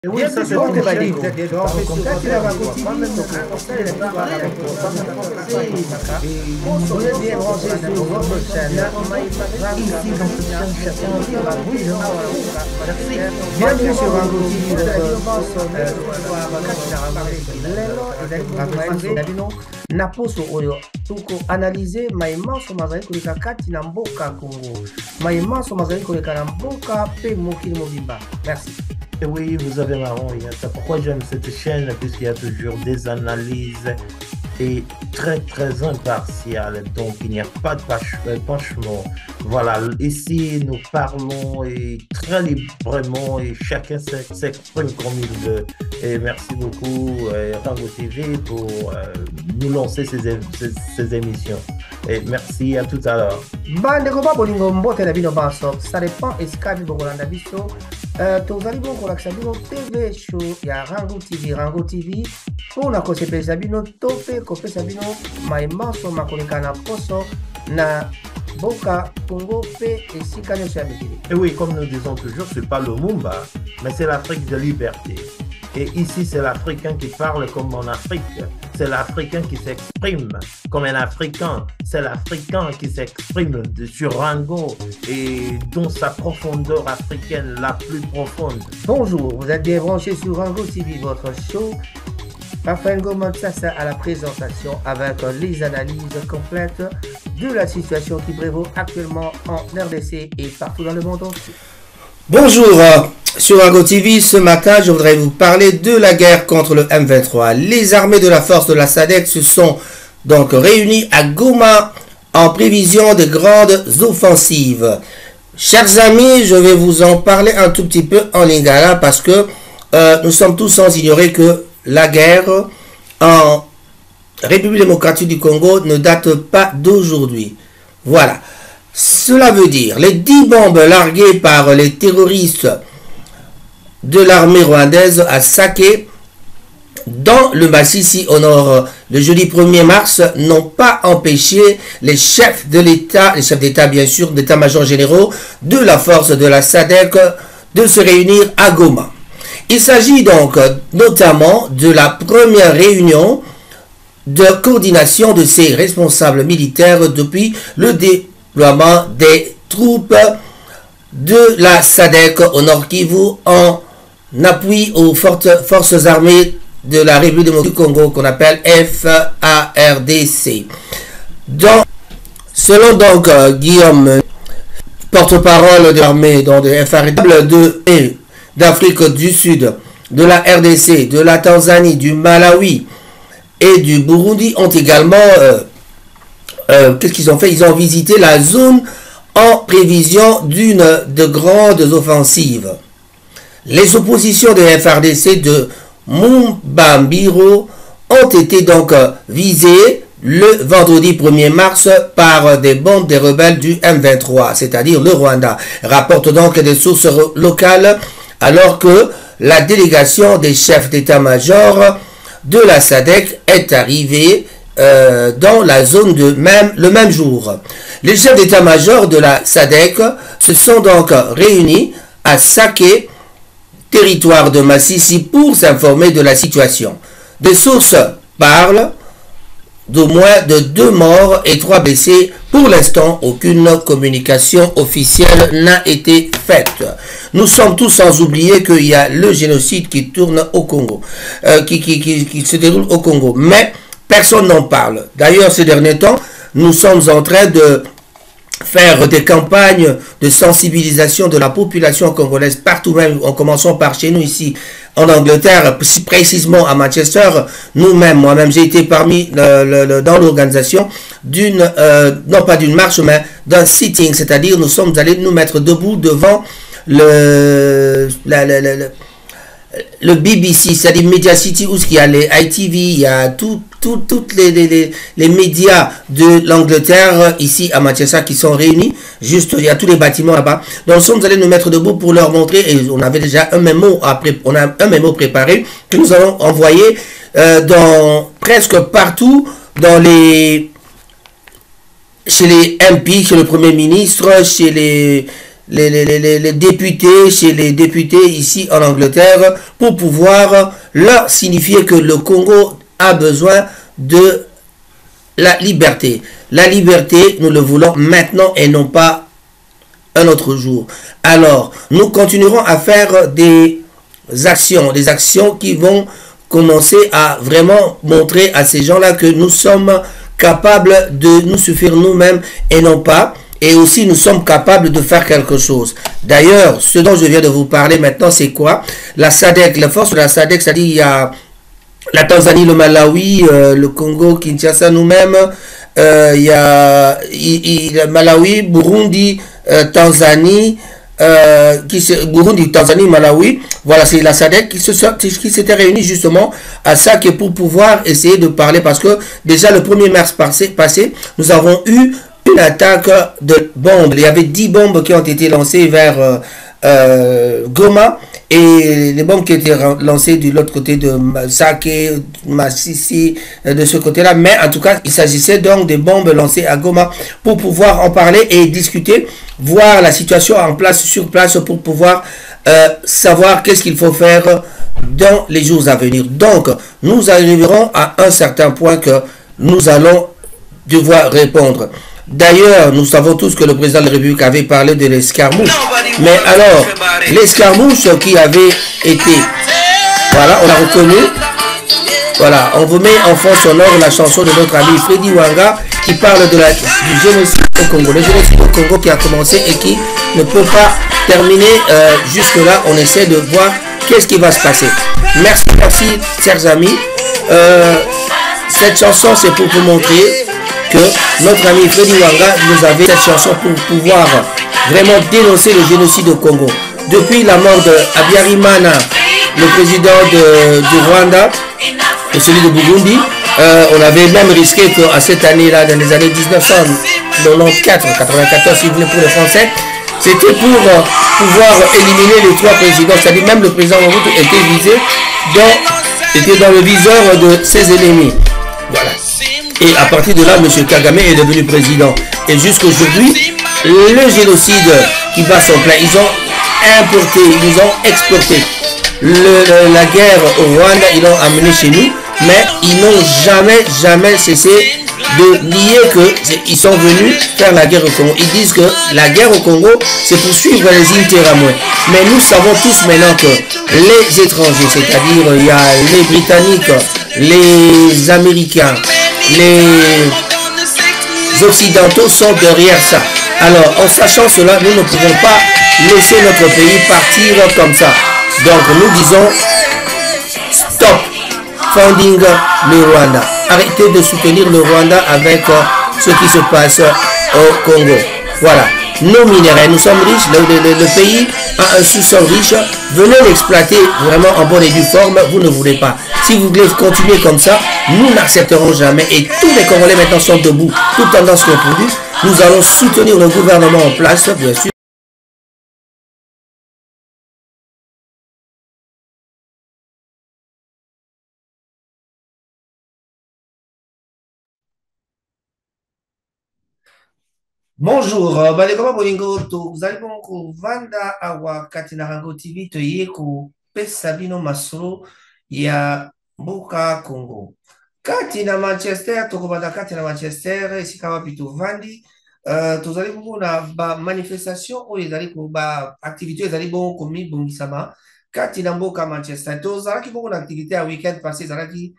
Et oui, ça c'est Donc, une bah, chaîne. donc, quand il va continuer, donc, ça, il est pas grave. Vous êtes bien branché sur votre chaîne. Ici, dans cette chaîne, bienvenue sur Rango TV, na poso oyo tuko analyser maimanso mazali koleka kati na mboka Congo, maimanso mazali koleka na mboka pe mokili mobimba. Merci. Et oui, vous avez marrant. C'est pourquoi j'aime cette chaîne, puisqu'il y a toujours des analyses et très impartiales. Donc il n'y a pas de penchement. Voilà, ici nous parlons et très librement et chacun s'exprime comme il veut. Et merci beaucoup Rango TV pour nous lancer ces émissions. Et merci, à tout à l'heure. Bandeko ba bolingo mbote na bino baso, ça dépend esika bi bokolanda biso. Tozali bon kolakisa bino TV show ya Rango TV, Rango TV pour na kosepelisa bino tope kopesa bino maimanso makoleka na poso na Boka, Congo, P et Sikane Chabekili. Et oui, comme nous disons toujours, ce n'est pas le Mumba, mais c'est l'Afrique de liberté. Et ici, c'est l'Africain qui parle comme en Afrique. C'est l'Africain qui s'exprime comme un Africain. C'est l'Africain qui s'exprime sur Rango et dans sa profondeur africaine la plus profonde. Bonjour, vous êtes bien branchés sur Rango TV, votre show. Raphaël Gomansassa à la présentation avec les analyses complètes de la situation qui prévaut actuellement en RDC et partout dans le monde entier. Bonjour, sur Rango TV, ce matin je voudrais vous parler de la guerre contre le M23. Les armées de la force de la SADC se sont donc réunies à Goma en prévision de grandes offensives. Chers amis, je vais vous en parler un tout petit peu en lingala parce que nous sommes tous sans ignorer que la guerre en République démocratique du Congo ne date pas d'aujourd'hui. Voilà. Cela veut dire les 10 bombes larguées par les terroristes de l'armée rwandaise à Sake dans le Massissi au nord le jeudi 1er mars n'ont pas empêché les chefs de l'État, les chefs d'État bien sûr, d'état-major généraux de la force de la SADC de se réunir à Goma. Il s'agit donc notamment de la première réunion de coordination de ces responsables militaires depuis le déploiement des troupes de la SADC au Nord Kivu en appui aux forces armées de la République démocratique du Congo qu'on appelle FARDC. Selon donc Guillaume, porte-parole de l'armée de FARDC d'Afrique du Sud, de la RDC, de la Tanzanie, du Malawi et du Burundi ont également qu'est-ce qu'ils ont fait? Ils ont visité la zone en prévision de grandes offensives. Les oppositions de FARDC de Mumbambiro ont été donc visées le vendredi 1er mars par des bombes des rebelles du M23, c'est-à-dire le Rwanda, rapporte donc des sources locales, alors que la délégation des chefs d'état-major de la SADC est arrivée dans la zone le même jour. Les chefs d'état-major de la SADC se sont donc réunis à Sake, territoire de Massissi, pour s'informer de la situation. Des sources parlent d'au moins de 2 morts et 3 blessés. Pour l'instant, aucune communication officielle n'a été faite. Nous sommes tous sans oublier qu'il y a le génocide qui tourne au Congo, qui se déroule au Congo. Mais personne n'en parle. D'ailleurs, ces derniers temps, nous sommes en train de faire des campagnes de sensibilisation de la population congolaise partout, même en commençant par chez nous ici en Angleterre, précisément à Manchester. Nous-mêmes, moi-même, j'ai été parmi dans l'organisation d'une, non pas d'une marche, mais d'un sitting, c'est-à-dire nous sommes allés nous mettre debout devant le BBC, c'est-à-dire Media City, où il y a les ITV, il y a toutes les médias de l'Angleterre ici à Manchester qui sont réunis. Juste, il y a tous les bâtiments là-bas. Donc, nous sommes allés nous mettre debout pour leur montrer, et on avait déjà un mémo on a un mémo préparé que nous allons envoyer dans presque partout, chez les MP, chez le Premier ministre, chez les les députés, chez les députés ici en Angleterre, pour pouvoir leur signifier que le Congo a besoin de la liberté. La liberté, nous le voulons maintenant et non pas un autre jour. Alors, nous continuerons à faire des actions qui vont commencer à vraiment montrer à ces gens-là que nous sommes capables de nous suffire nous-mêmes et non pas. Et aussi, nous sommes capables de faire quelque chose. D'ailleurs, ce dont je viens de vous parler maintenant, c'est quoi? La SADC, la force de la SADC, c'est-à-dire il y a la Tanzanie, le Malawi, le Congo, Kinshasa, nous-mêmes, il y a le Malawi, Burundi, Tanzanie, Burundi, Tanzanie, Malawi. Voilà, c'est la SADC qui s'était réunie justement à ça, que pour pouvoir essayer de parler, parce que déjà le 1er mars passé, nous avons eu une attaque de bombes. Il y avait 10 bombes qui ont été lancées vers Goma, et les bombes qui étaient lancées de l'autre côté de Sake, Massissi, de ce côté-là. Mais en tout cas, il s'agissait donc des bombes lancées à Goma pour pouvoir en parler et discuter, voir la situation en place, sur place, pour pouvoir savoir qu'est-ce qu'il faut faire dans les jours à venir. Donc, nous arriverons à un certain point que nous allons devoir répondre. D'ailleurs, nous savons tous que le président de la République avait parlé de l'escarmouche. Mais alors, l'escarmouche qui avait été... Voilà, on a reconnu. Voilà, on vous met en fond sonore la chanson de notre ami Freddy Wanga qui parle de du génocide au Congo. Le génocide au Congo qui a commencé et qui ne peut pas terminer jusque-là. On essaie de voir qu'est-ce qui va se passer. Merci, chers amis. Cette chanson, c'est pour vous montrer que notre ami Freddy Wanga nous avait cette chanson pour pouvoir vraiment dénoncer le génocide au Congo. Depuis la mort de Habyarimana, le président du Rwanda, et celui de Burundi, on avait même risqué qu'à cette année-là, dans les années 1994, si vous voulez, pour les Français, c'était pour pouvoir éliminer les 3 présidents, c'est-à-dire même le président Mobutu était visé, était dans le viseur de ses ennemis. Voilà. Et à partir de là, M. Kagame est devenu président. Et jusqu'aujourd'hui, le génocide qui bat son plein, ils ont importé, ils ont exporté la guerre au Rwanda, ils l'ont amené chez nous, mais ils n'ont jamais cessé de nier qu'ils sont venus faire la guerre au Congo. Ils disent que la guerre au Congo, c'est pour suivre les Interamouins. Mais nous savons tous maintenant que les étrangers, c'est-à-dire il y a les Britanniques, les Américains, les Occidentaux sont derrière ça. Alors, en sachant cela, nous ne pouvons pas laisser notre pays partir comme ça. Donc, nous disons stop funding le Rwanda. Arrêtez de soutenir le Rwanda avec ce qui se passe au Congo. Voilà. Nos minéraux, nous sommes riches, le pays a un sous-sol riche, venez l'exploiter vraiment en bonne et due forme, vous ne voulez pas. Si vous voulez continuer comme ça, nous n'accepterons jamais. Et tous les Congolais maintenant sont debout, toutes tendances confondues. Nous allons soutenir le gouvernement en place, bien sûr. Bonjour, balekoma bolingo tozali bongo kovanda awa kati na Rango TV toye kopesa bino masolo ya mboka Congo. Kati na Manchester, tokobanda kati na Manchester esika wapi tovandi, tozali bongo na ba manifestation oyo ezali ko ba activité ezali bongo komibongisama kati na mboka Manchester. Tozalaki bongo na activité ya weekend passé ezalaki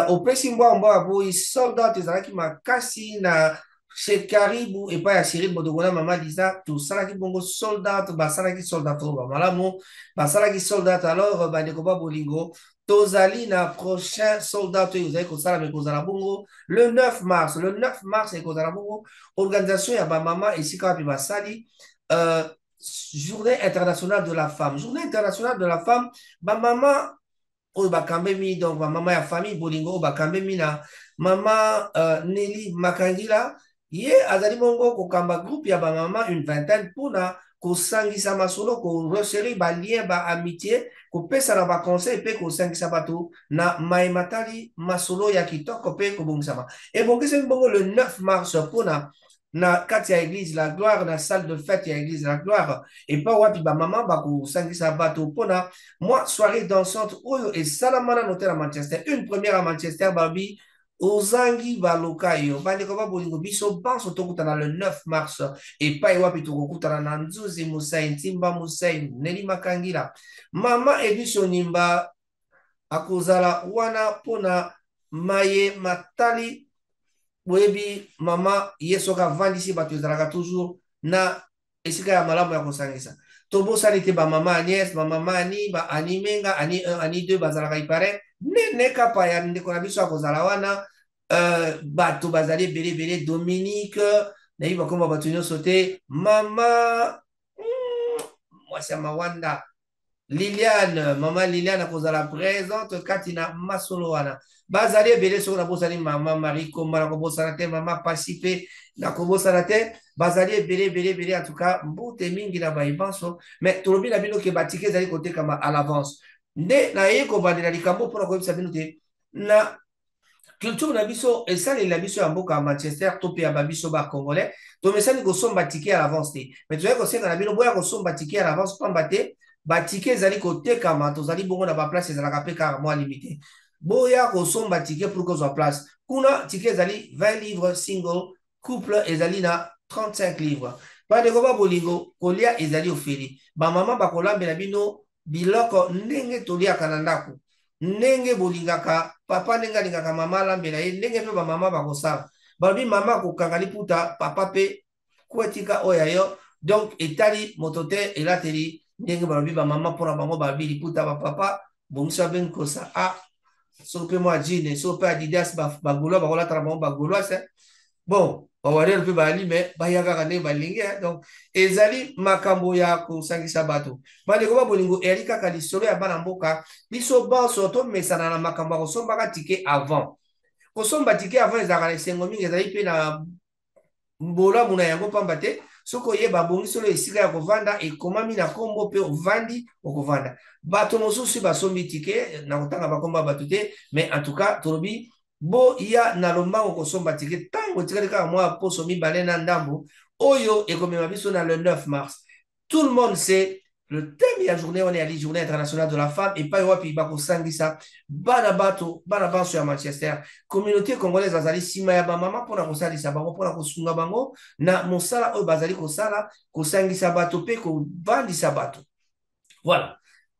opesi mbwa boyi soldat ezalaki makasi na chez Caribou et pas à Cyril Bodogona Mama Lisa tout ça qui bongo soldat basala qui soldat ba malamo basala qui soldat alors ba nekoba bolingo tozali na prochain soldat to uzai ko sala me kozala bongo le 9 mars et kozala bongo organisation ya ba mama esika pi basali journée internationale de la femme ba mama o ba kambemi donc ba mama ya famille bolingo ba kambemi na mama Nelly Makangila ye azali bongo kokamba groupe ya ba mama une vingtaine pona kosangisa masolo ko resserrer ba lien ba amitié kopesa na ba conseil pe kosangisa bato na maimatali masolo ya kitoko pe kobongisama et bongisa bongo le 9 mars pona na kati ya église la gloire, na salle de fête ya église la gloire. Et pas wapi ba maman ba kusangisa bato pona moi soirée dansante oyo et salamana noté à Manchester. Une première à Manchester babi ozangi baloka yo bande ko ba bolingo biso banso tokutana le 9 mars et pas wapi tokutana na Nzuzi Musai Timba Musai Neli Makangila mama edition nimba akozala wana pona maye matali boyebi mama yesoka vandisi bato ezalaka toujours na esika ya malamu ya kosangisa tobosani te bamama Agnès bamama ani ba animenga ani 1 ani 2 bazalaka ipare nene kapa ya ndeko na biso akozala wana bato bazali ebele Dominique nayebi bakomba bato nyonso te mama mwasi ya mawanda Liliane, maman Liliane akozala présente katina masolo wana. Bazali ebele soko na bosani maman Marie Komba na kobosana te maman Pacifique na kobosana te bazali ebele en tout cas mbute mingi na baibanso mais tolobi na bino ke batike ezali kotekama à l'avance. Nde na ye kobandela likambo mpona koyebisa bino te na culture na biso esaleli na biso ya mboka ya Manchester to mpe ya babiso bacongolais tomesani kosomba tike à l'avance te mais tozali kosenga na bino boya kosomba tike à l'avance pamba te batike ezali kotekama tozali bongo na baplace ezalaka mpe kaka mwa limité boya kosomba tike pour kozwa place kuna tike ezali 20 livres single couple ezali na 35 livres bandeko babolingo kolia ezali ofeli bamama bakolambela bino biloko ndenge toliaka na ndako ndenge bolingaka papa ndenge alingaka mama alambela ye ndenge mpe bamama bakosala balobi mama kokanga liputa papa mpe kwetika oyo yo donc etali moto te elateli ndenge balobi bamama mpona bango balobi liputa bapapa bongisi babengi kosa soki mpe mwa jine soki mpe adidas bagaulois bakolatala bango bagaulois bon bawarel mpe bali me baya kaka ndenge balingi donc ezali makambo ya kosangisa bato bandeko babolingo eyali kaka lisolo ya bana mboka biso banso tomesana na makambo ya kosombaka tike avant kosomba tike avant ezalaka na esengo mingi ezali mpe na mbolamu na yango pamba te soki oyeba bongisi oyo esika ya kovanda ekomami na nkombo mpe ovandi okovanda bato mosusu basombi tike na kotanga bakomba bato te mais en tout cas tolobi boya na lombango kosomba tike ntango etikali kaka mwa poso mibale na ndambo oyo ekomema biso na le 9 mars tout le monde sait le thème ya journée wana yali journée internationale de la femme epai wapi bakosangisa bana banso ya Manchester communauté congolaise azali nsima ya bamama mpona kosalisa bango mpona kosunga bango na mosala oyo bazali kosala kosangisa bato mpe kovandisa bato voilà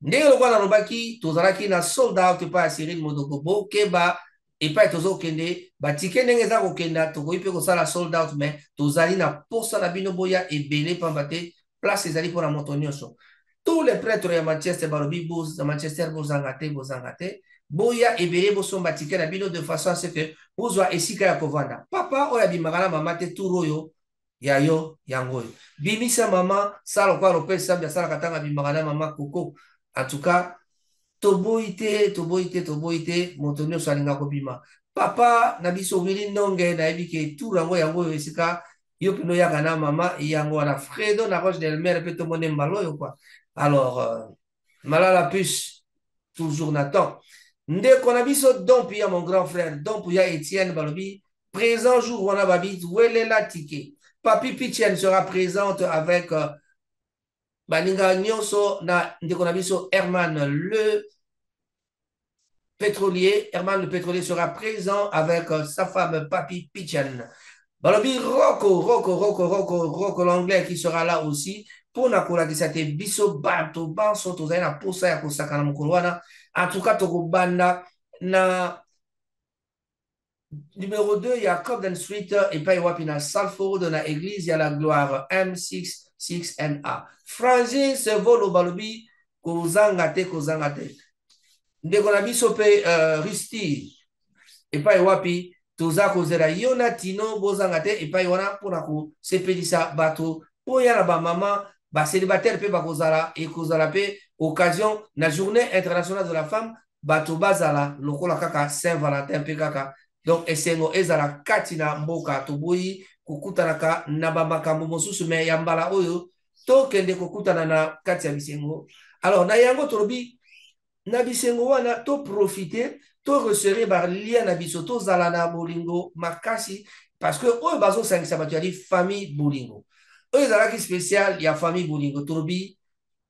ndenge lokola nalobaki tozalaki na sold out epai ya Cyril Modoko bokeba epai tozokende batike ndenge eza kokenda tokoki mpe kosala sold out mais tozali na posa na bino boya ebele pamba te place ezali mpona moto nyonso tous les prêtres ya Manchester balobi na Manchester bozanga te boya ebele bosomba tike na bino de façon à ce que bozwa esika ya kovanda papa oyo abimaka na mama te tour oyo ya yo yango oyo bimisa mama sala kwa Lopez Sambi asalaka ntango abimaka na mama koko en tout cas toboyi te moto nyonso alinga kobima papa na biso Willy Ndonge nayebi ke tour yango oyo esika yo pino yaka na mama yango wana Fredo na Roche del Mer mpe tomone mbala oyo kwa alors malala puce toujours Nathan ndeko na biso dompi ya mon grand frère dompi ya Etienne balobi présent jour wana babi welela tike papi Pichien sera présente avec baninga nyonso na ndeko na biso Herman le pétrolier sera présent avec sa femme papi Pichien balobi Rocco l'anglais qui sera là aussi pour na kolakisa te biso bato banso tozali na posa ya kosakana mokolo wana en tout cas tokobanda na numéro 2 ya Cobden Street epai wapi na Salford na église ya la gloire M66NA Francis Volo balobi kozanga te ndeko na biso pe Risti epai wapi toza kozela Yonatino bozanga te epai wana mpona kosepelisa bato oya na bamama basélibataire mpe ekozala mpe occasion na journée internationale de la femme bato bazala lokola kaka Saint-Valentin mpe kaka donc esengo ezala kati na mboka toboyi kokutanaka na bamakambo mosusu me ya mbala oyo tokende kokutana na kati ya bisengo alors na yango tolobi na bisengo wana to profiter to resserrer par lien na biso to zalana bolingo makasi parce que oyo bazo sangisa bato ya famille bolingo oyo ezalaki spécial ya famille bolingo tolobi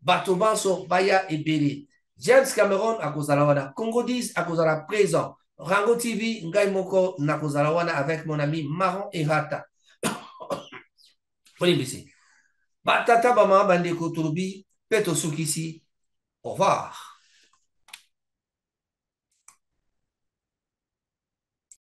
bato banso baya ebele James Cameron akozala wana Congo 10 akozala présent Rango TV ngai moko nakozala wana avec mon ami Maron Erata Olimbisi batata bama bandeko tolobi peto sukisi au revoir